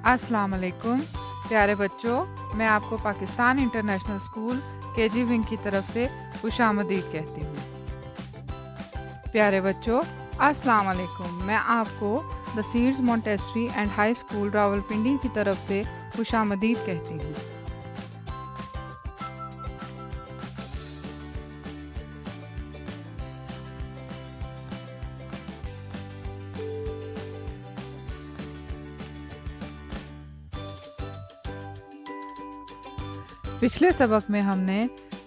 अस्सलाम वालेकुम प्यारे बच्चों, मैं आपको Pakistan international school KG wing की तरफ से खुशामदीद कहती हूँ। प्यारे बच्चों, अस्सलाम वालेकुम। मैं आपको the seeds Montessori and high school Rawalpindi की तरफ से खुशामदीद कहती हूँ। पिछले सबक में हमने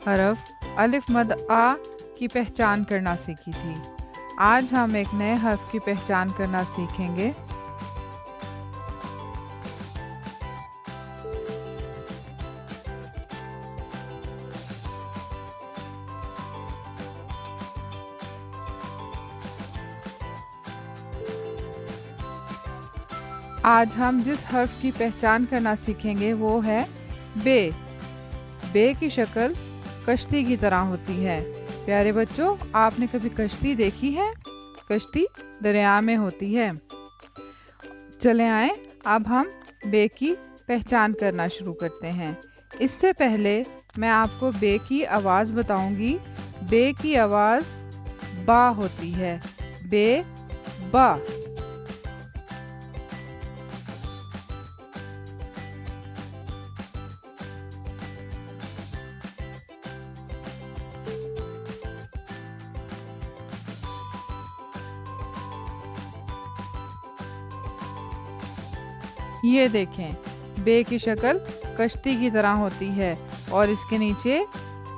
हरफ अलिफ मद आ की पहचान करना सीखी थी। आज हम एक नए हर्फ की पहचान करना सीखेंगे। आज हम जिस हर्फ की पहचान करना सीखेंगे वो है बे। बे की शक्ल कश्ती की तरह होती है। प्यारे बच्चों, आपने कभी कश्ती देखी है? कश्ती दरिया में होती है। चले आए, अब हम बे की पहचान करना शुरू करते हैं। इससे पहले मैं आपको बे की आवाज़ बताऊंगी। बे की आवाज़ बा होती है। बे बा। ये देखें, बे की शक्ल कश्ती की तरह होती है और इसके नीचे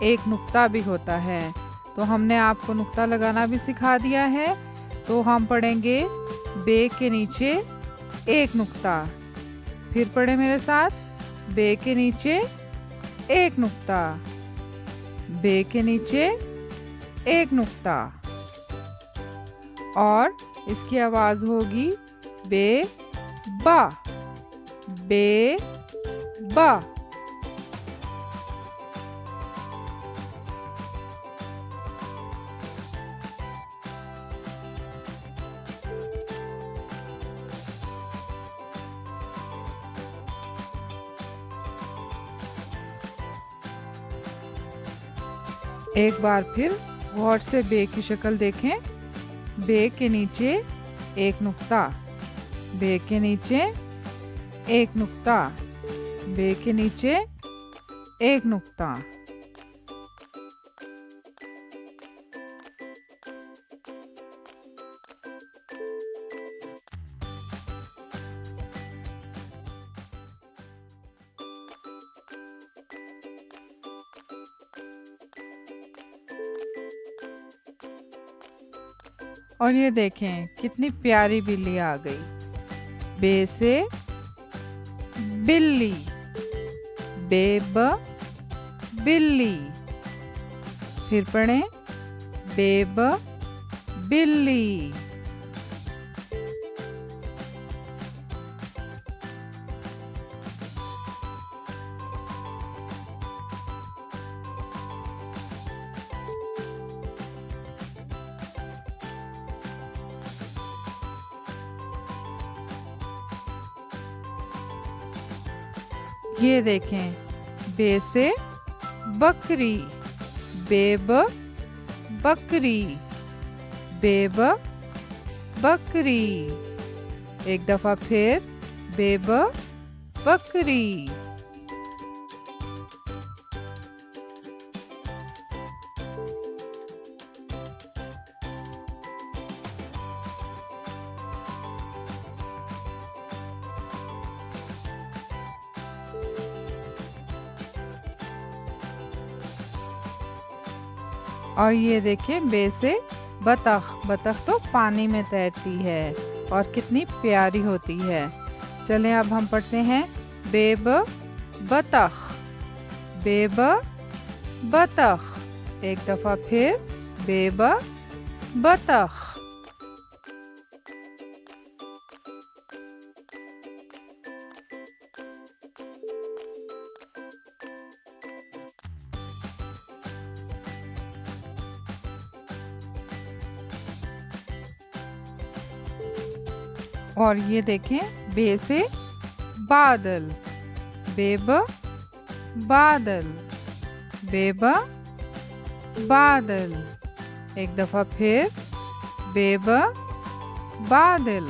एक नुक्ता भी होता है। तो हमने आपको नुक्ता लगाना भी सिखा दिया है। तो हम पढ़ेंगे बे के नीचे एक नुक्ता। फिर पढ़े मेरे साथ, बे के नीचे एक नुक्ता, बे के नीचे एक नुक्ता। और इसकी आवाज़ होगी बे बा। बे बा। एक बार फिर गौर से बे की शक्ल देखें। बे के नीचे एक नुक्ता, बे के नीचे एक नुक्ता, बे के नीचे एक नुक्ता। और ये देखें, कितनी प्यारी बिल्ली आ गई। बे से बिल्ली, बेब बिल्ली। फिर पढ़ें, बेब बिल्ली। ये देखें, बे से बकरी, बेब बकरी, बेब बकरी। एक दफा फिर, बेब बकरी। और ये देखें, बे से बतख। बतख तो पानी में तैरती है और कितनी प्यारी होती है। चलें, अब हम पढ़ते हैं बेब बतख, बेब बतख। एक दफा फिर, बेब बतख। और ये देखें, बे से बादल। बेब बादल, बेब बादल। एक दफा फिर बेब बादल।